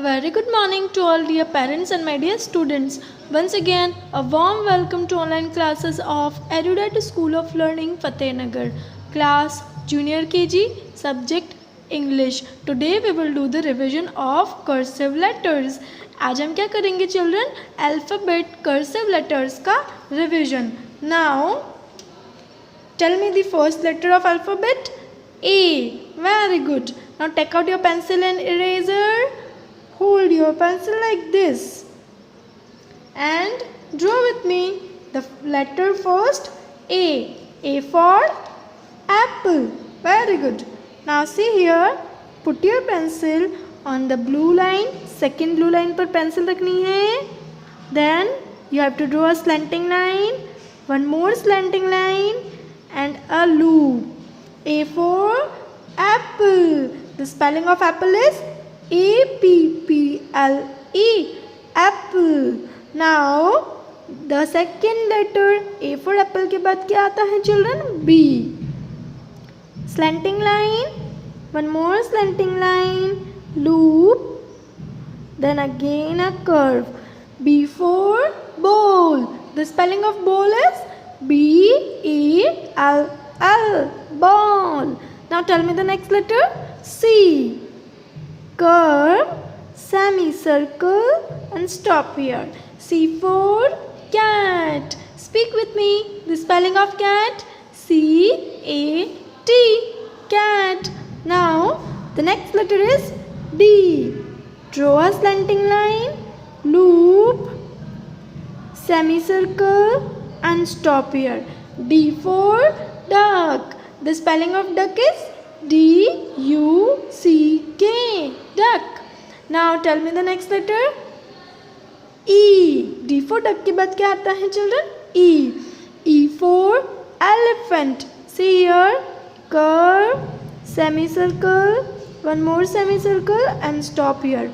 very good morning to all dear parents and my dear students. Once again, a warm welcome to online classes of Erudite School of Learning, Fatehnagar. Class Junior KG, subject English. Today we will do the revision of cursive letters. आज हम क्या करेंगे children? Alphabet cursive letters का revision. Now, tell me the first letter of alphabet. A. Very good. Now take out your pencil and eraser. Hold your pencil like this and draw with me the letter first A. A for apple. Very good. Now see here. Put your pencil on the blue line. Second blue line पर pencil रखनी है. Then you have to draw a slanting line. One more slanting line and a loop. A for apple. The spelling of apple is A-P-P-L-E. Apple. Now the second letter A for apple के बाद क्या आता है children? B. Slanting line. One more slanting line. Loop. Then again a curve. B for bowl. The spelling of bowl is B-E-L-L. Ball. Now tell me the next letter. C. Curve, semicircle and stop here. C for cat. Speak with me. The spelling of cat. C-A-T. Cat. Now the next letter is D. Draw a slanting line, loop, semicircle and stop here. D for duck. The spelling of duck is D-U-C-K. Duck. Now tell me the next letter. E. D for duck के बाद क्या आता है children? E. E for elephant. See here. Curve, semicircle, one more semicircle and stop here.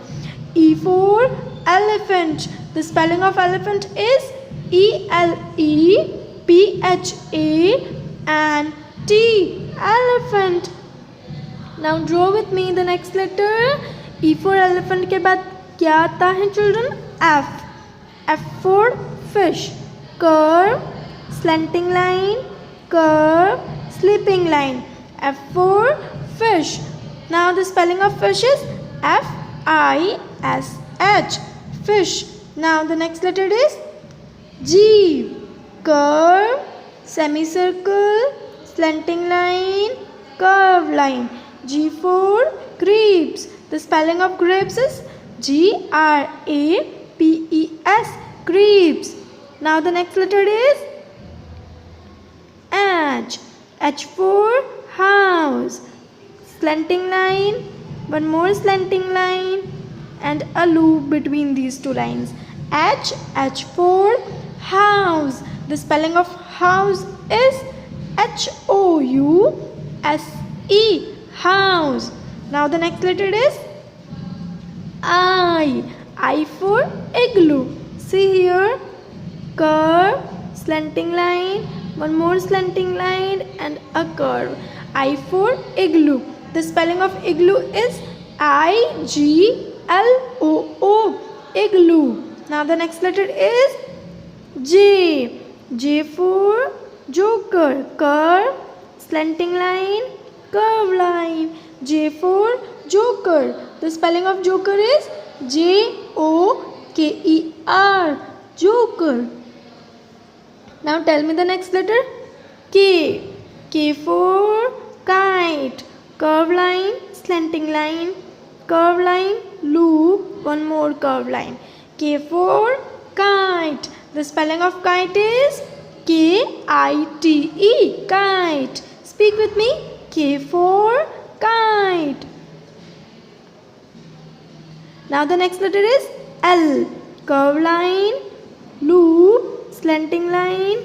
E for elephant. The spelling of elephant is E-L-E-P-H-A-N-T. Elephant. Now draw with me the next letter. E for elephant के बाद क्या आता है children? F. F for fish. Curve, slanting line, curve, sleeping line. F for fish. Now the spelling of fish is F-I-S-H. Fish. Now the next letter is G. Curve, semicircle, slanting line, curved line. G for grapes. The spelling of grapes is G-R-A-P-E-S. Grapes. Now the next letter is H. H for house. Slanting line, one more slanting line and a loop between these two lines. H. H for house. The spelling of house is H-O-U-S-E. House. Now the next letter is I. I for igloo. See here. Curve, slanting line, one more slanting line and a curve. I for igloo. The spelling of igloo is I-G-L-O-O. Igloo. Now the next letter is J. J for joker. Curve, slanting line, curve line. J for joker. The spelling of joker is J-O-K-E-R. Joker. Now tell me the next letter. K. K for kite. Curve line, slanting line, curve line, loop, one more curve line. K for kite. The spelling of kite is K-I-T-E. Kite. Speak with me. K for kite. Now the next letter is L. Curve line, loop, slanting line,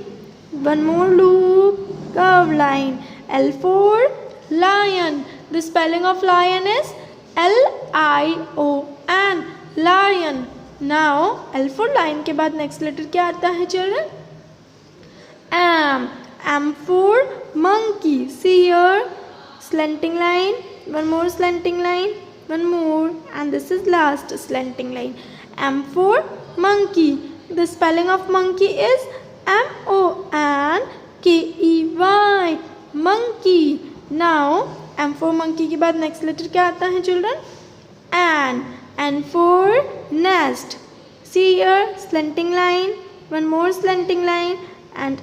one more loop, curve line. L for lion. The spelling of lion is L-I-O-N. Lion. Now L for lion के बाद next letter क्या आता है children? M. M for monkey. See here. Slanting line, one more slanting line, one more, and this is last slanting line. M for monkey. The spelling of monkey is MONKEY, monkey. Now M for monkey के बाद next letter क्या आता है children? N for nest. See here, slanting line, one more slanting line, and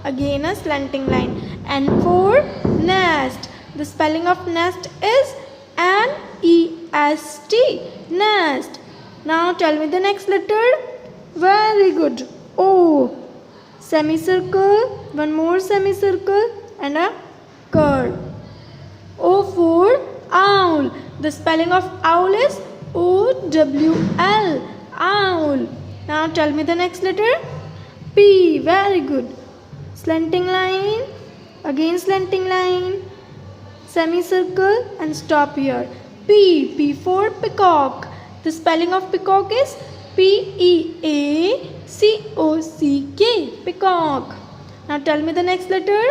again a slanting line. N for nest. The spelling of nest is NEST, nest. Now tell me the next letter. Very good. O. Semicircle, one more semicircle, and a curve. O for owl. The spelling of owl is OWL, owl. Now tell me the next letter. P. Very good. Slanting line, again slanting line, semicircle, and stop here. P. P for peacock. The spelling of peacock is PEACOCK, peacock. Now tell me the next letter.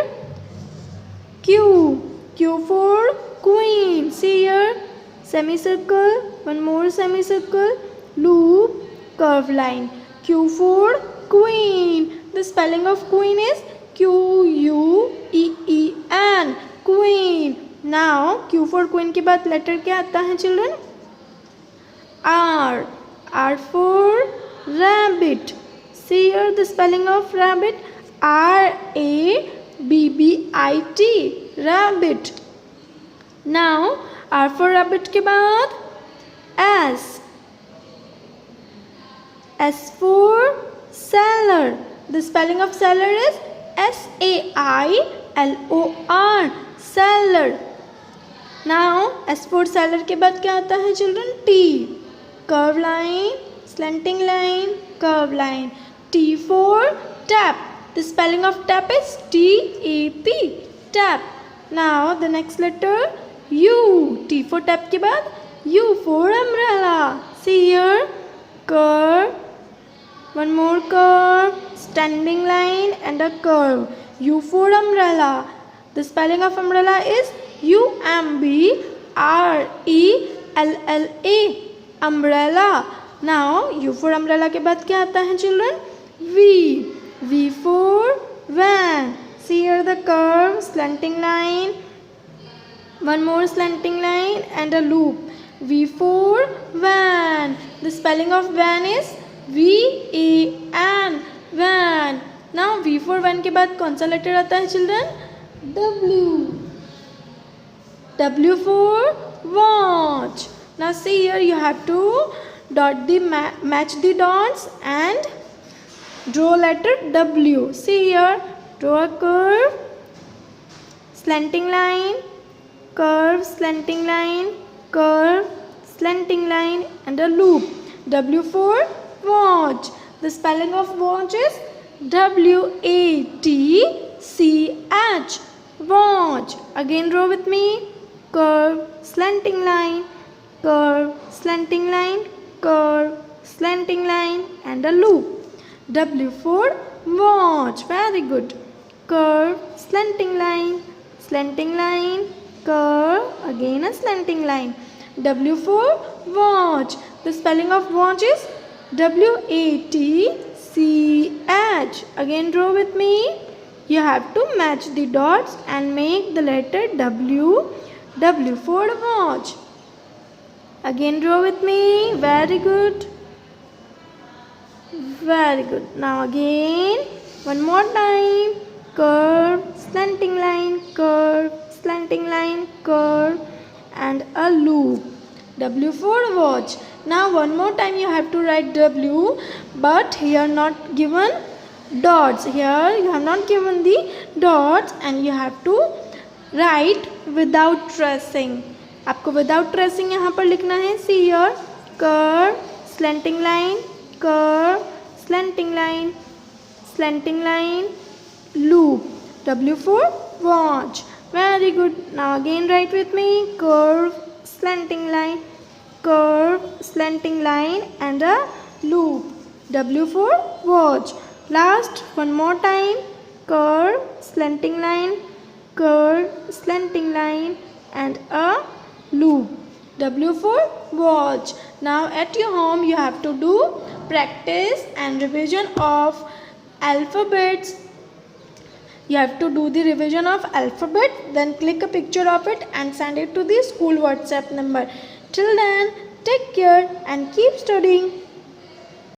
Q. Q for queen. See here, semicircle, one more semicircle, loop, curve line. Q for queen. The spelling of queen is QUEEN, queen. Now Q for queen के बाद letter क्या आता है children? R. R for rabbit. See here the spelling of rabbit, RABBIT, rabbit. Now R for rabbit के बाद S. S for sailor. The spelling of sailor is SAILOR, sailor. Now S for sailor के बाद क्या आता है children? T. Curve line, slanting line, curve line. T for tap. The spelling of tap is TAP, tap. Now the next letter U. T for tap के बाद U for umbrella. See here, curve, one more curve, standing line, and a curve. U for umbrella. The spelling of umbrella is UMBRELLA, umbrella. Now U for umbrella के बाद क्या आता है children? V. V for van. See here the curve, slanting line, one more slanting line, and a loop. V for van. The spelling of van is VAN, van. Now V for van के बाद कौन सा letter आता है children? W. W for watch. Now see here, you have to match the dots and draw letter W. See here, draw a curve, slanting line, curve, slanting line, curve, slanting line, and a loop. W for watch. The spelling of watch is WATCH, watch. Again draw with me, curve, slanting line, curve, slanting line, curve, slanting line, and a loop. W for watch. Very good. Curve, slanting line, curve, again a slanting line. W for watch. The spelling of watch is WATCH. Again draw with me. You have to match the dots and make the letter W. W for watch. Again draw with me. Very good. Very good. Now again, one more time. Curve, slanting line, curve, slanting line, curve, and a loop. W for watch. Now one more time you have to write W, but here not given dots. Here you have not given the dots and you have to write without tracing. आपको without tracing यहाँ पर लिखना है. See here, curve, slanting line, curve, slanting line, loop. W for watch. Very good. Now again write with me. Curve, slanting line, and a loop. W for watch. Last one more time. Curve, slanting line, and a loop. W for watch. Now at your home you have to do practice and revision of alphabets. You have to do the revision of alphabet, then click a picture of it and send it to the school WhatsApp number. Till then, take care and keep studying.